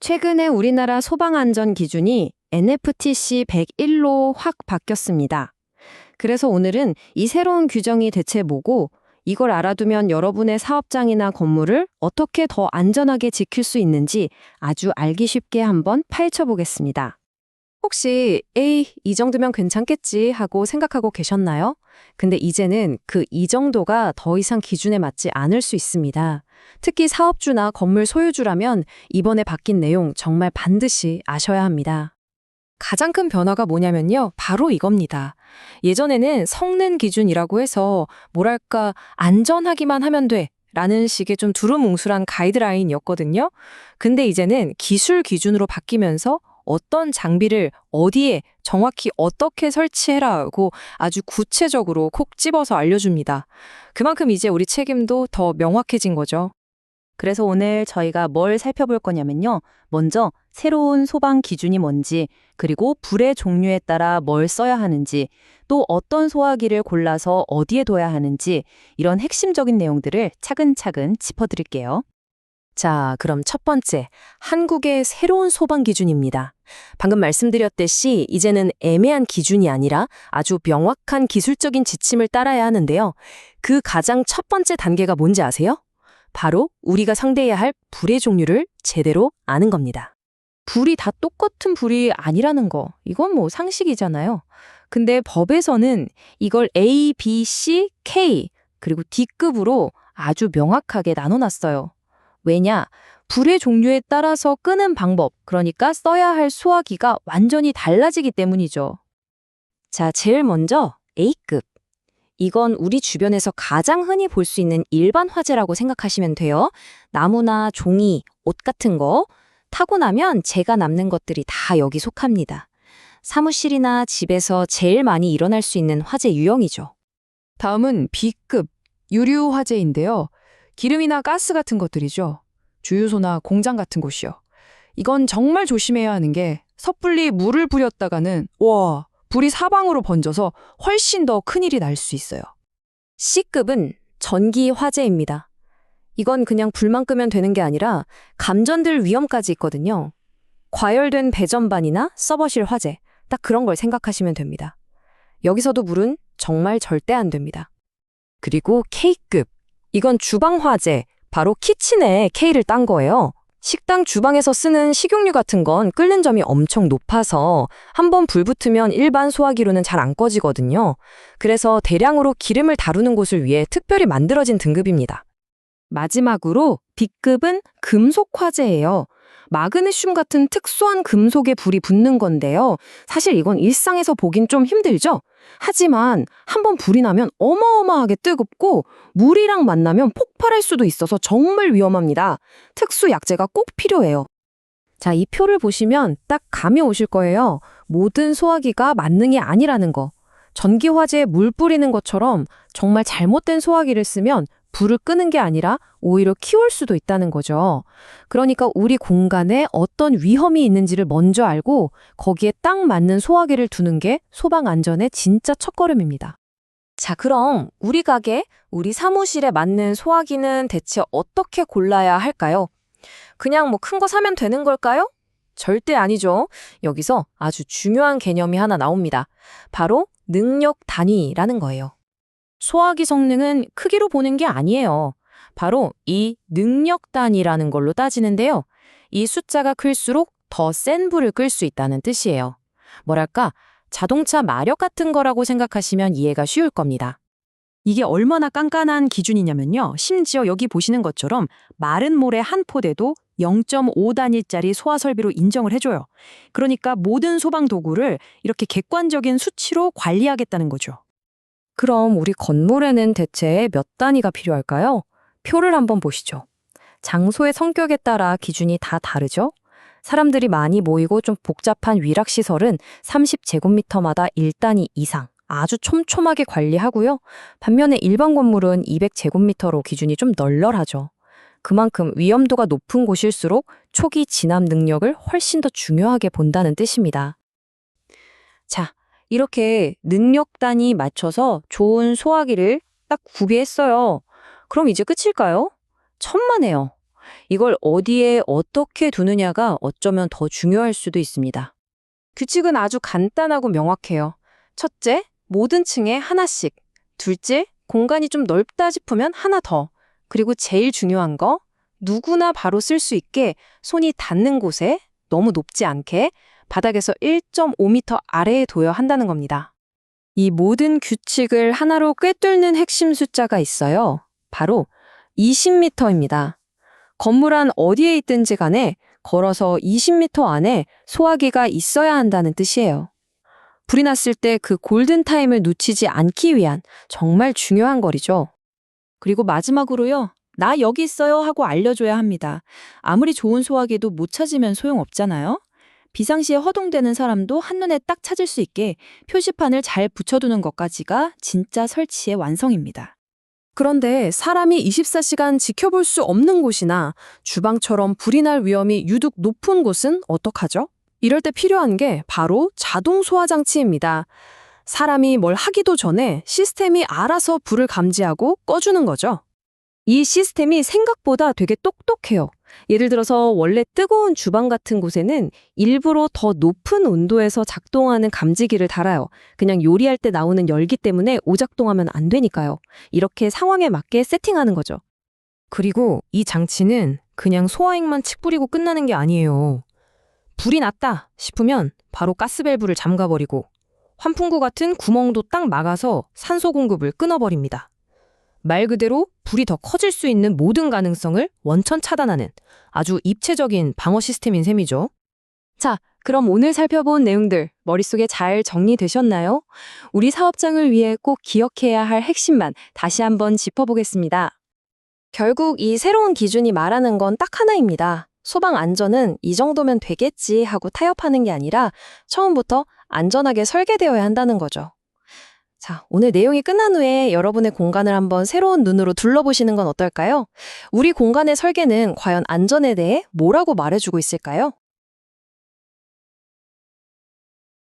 최근에 우리나라 소방안전 기준이 NFTC 101로 확 바뀌었습니다. 그래서 오늘은 이 새로운 규정이 대체 뭐고, 이걸 알아두면 여러분의 사업장이나 건물을 어떻게 더 안전하게 지킬 수 있는지 아주 알기 쉽게 한번 파헤쳐 보겠습니다. 혹시 에이, 이 정도면 괜찮겠지 하고 생각하고 계셨나요? 근데 이제는 그 이 정도가 더 이상 기준에 맞지 않을 수 있습니다. 특히 사업주나 건물 소유주라면 이번에 바뀐 내용 정말 반드시 아셔야 합니다. 가장 큰 변화가 뭐냐면요. 바로 이겁니다. 예전에는 성능 기준이라고 해서 뭐랄까 안전하기만 하면 돼 라는 식의 좀 두루뭉술한 가이드라인이었거든요. 근데 이제는 기술 기준으로 바뀌면서 어떤 장비를 어디에 정확히 어떻게 설치해라고 아주 구체적으로 콕 집어서 알려줍니다. 그만큼 이제 우리 책임도 더 명확해진 거죠. 그래서 오늘 저희가 뭘 살펴볼 거냐면요. 먼저 새로운 소방 기준이 뭔지, 그리고 불의 종류에 따라 뭘 써야 하는지, 또 어떤 소화기를 골라서 어디에 둬야 하는지, 이런 핵심적인 내용들을 차근차근 짚어드릴게요. 자, 그럼 첫 번째, 한국의 새로운 소방 기준입니다. 방금 말씀드렸듯이 이제는 애매한 기준이 아니라 아주 명확한 기술적인 지침을 따라야 하는데요. 그 가장 첫 번째 단계가 뭔지 아세요? 바로 우리가 상대해야 할 불의 종류를 제대로 아는 겁니다. 불이 다 똑같은 불이 아니라는 거, 이건 뭐 상식이잖아요. 근데 법에서는 이걸 A, B, C, K, 그리고 D급으로 아주 명확하게 나눠놨어요. 왜냐? 불의 종류에 따라서 끄는 방법, 그러니까 써야 할 소화기가 완전히 달라지기 때문이죠. 자, 제일 먼저 A급. 이건 우리 주변에서 가장 흔히 볼 수 있는 일반 화재라고 생각하시면 돼요. 나무나 종이, 옷 같은 거. 타고 나면 재가 남는 것들이 다 여기 속합니다. 사무실이나 집에서 제일 많이 일어날 수 있는 화재 유형이죠. 다음은 B급 유류 화재인데요. 기름이나 가스 같은 것들이죠. 주유소나 공장 같은 곳이요. 이건 정말 조심해야 하는 게 섣불리 물을 뿌렸다가는 불이 사방으로 번져서 훨씬 더 큰일이 날 수 있어요. C급은 전기 화재입니다. 이건 그냥 불만 끄면 되는 게 아니라 감전될 위험까지 있거든요. 과열된 배전반이나 서버실 화재, 딱 그런 걸 생각하시면 됩니다. 여기서도 물은 정말 절대 안 됩니다. 그리고 K급, 이건 주방 화재, 바로 키친에 K를 딴 거예요. 식당 주방에서 쓰는 식용유 같은 건 끓는 점이 엄청 높아서 한번 불 붙으면 일반 소화기로는 잘 안 꺼지거든요. 그래서 대량으로 기름을 다루는 곳을 위해 특별히 만들어진 등급입니다. 마지막으로 B급은 금속 화재예요. 마그네슘 같은 특수한 금속에 불이 붙는 건데요. 사실 이건 일상에서 보긴 좀 힘들죠? 하지만 한번 불이 나면 어마어마하게 뜨겁고 물이랑 만나면 폭발할 수도 있어서 정말 위험합니다. 특수 약재가 꼭 필요해요. 자, 이 표를 보시면 딱 감이 오실 거예요. 모든 소화기가 만능이 아니라는 거. 전기 화재에 물 뿌리는 것처럼 정말 잘못된 소화기를 쓰면 불을 끄는 게 아니라 오히려 키울 수도 있다는 거죠. 그러니까 우리 공간에 어떤 위험이 있는지를 먼저 알고 거기에 딱 맞는 소화기를 두는 게 소방 안전의 진짜 첫걸음입니다. 자, 그럼 우리 가게, 우리 사무실에 맞는 소화기는 대체 어떻게 골라야 할까요? 그냥 뭐 큰 거 사면 되는 걸까요? 절대 아니죠. 여기서 아주 중요한 개념이 하나 나옵니다. 바로 능력 단위라는 거예요. 소화기 성능은 크기로 보는 게 아니에요. 바로 이 능력 단위라는 걸로 따지는데요. 이 숫자가 클수록 더 센 불을 끌 수 있다는 뜻이에요. 뭐랄까, 자동차 마력 같은 거라고 생각하시면 이해가 쉬울 겁니다. 이게 얼마나 깐깐한 기준이냐면요. 심지어 여기 보시는 것처럼 마른 모래 한 포대도 0.5단위짜리 소화 설비로 인정을 해줘요. 그러니까 모든 소방 도구를 이렇게 객관적인 수치로 관리하겠다는 거죠. 그럼 우리 건물에는 대체 몇 단위가 필요할까요? 표를 한번 보시죠. 장소의 성격에 따라 기준이 다 다르죠? 사람들이 많이 모이고 좀 복잡한 위락시설은 30제곱미터마다 1단위 이상, 아주 촘촘하게 관리하고요. 반면에 일반 건물은 200제곱미터로 기준이 좀 널널하죠. 그만큼 위험도가 높은 곳일수록 초기 진압 능력을 훨씬 더 중요하게 본다는 뜻입니다. 자, 이렇게 능력 단위 맞춰서 좋은 소화기를 딱 구비했어요. 그럼 이제 끝일까요? 천만에요. 이걸 어디에 어떻게 두느냐가 어쩌면 더 중요할 수도 있습니다. 규칙은 아주 간단하고 명확해요. 첫째, 모든 층에 하나씩. 둘째, 공간이 좀 넓다 싶으면 하나 더. 그리고 제일 중요한 거, 누구나 바로 쓸 수 있게 손이 닿는 곳에 너무 높지 않게 바닥에서 1.5m 아래에 둬야 한다는 겁니다. 이 모든 규칙을 하나로 꿰뚫는 핵심 숫자가 있어요. 바로 20m입니다. 건물 안 어디에 있든지 간에 걸어서 20m 안에 소화기가 있어야 한다는 뜻이에요. 불이 났을 때 그 골든타임을 놓치지 않기 위한 정말 중요한 거리죠. 그리고 마지막으로요. 나 여기 있어요 하고 알려줘야 합니다. 아무리 좋은 소화기도 못 찾으면 소용없잖아요. 비상시에 허둥대는 사람도 한눈에 딱 찾을 수 있게 표시판을 잘 붙여두는 것까지가 진짜 설치의 완성입니다. 그런데 사람이 24시간 지켜볼 수 없는 곳이나 주방처럼 불이 날 위험이 유독 높은 곳은 어떡하죠? 이럴 때 필요한 게 바로 자동 소화 장치입니다. 사람이 뭘 하기도 전에 시스템이 알아서 불을 감지하고 꺼주는 거죠. 이 시스템이 생각보다 되게 똑똑해요. 예를 들어서 원래 뜨거운 주방 같은 곳에는 일부러 더 높은 온도에서 작동하는 감지기를 달아요. 그냥 요리할 때 나오는 열기 때문에 오작동하면 안 되니까요. 이렇게 상황에 맞게 세팅하는 거죠. 그리고 이 장치는 그냥 소화액만 칙 뿌리고 끝나는 게 아니에요. 불이 났다 싶으면 바로 가스밸브를 잠가버리고 환풍구 같은 구멍도 딱 막아서 산소 공급을 끊어버립니다. 말 그대로 불이 더 커질 수 있는 모든 가능성을 원천 차단하는 아주 입체적인 방어 시스템인 셈이죠. 자, 그럼 오늘 살펴본 내용들 머릿속에 잘 정리되셨나요? 우리 사업장을 위해 꼭 기억해야 할 핵심만 다시 한번 짚어보겠습니다. 결국 이 새로운 기준이 말하는 건 딱 하나입니다. 소방 안전은 이 정도면 되겠지 하고 타협하는 게 아니라 처음부터 안전하게 설계되어야 한다는 거죠. 자, 오늘 내용이 끝난 후에 여러분의 공간을 한번 새로운 눈으로 둘러보시는 건 어떨까요? 우리 공간의 설계는 과연 안전에 대해 뭐라고 말해주고 있을까요?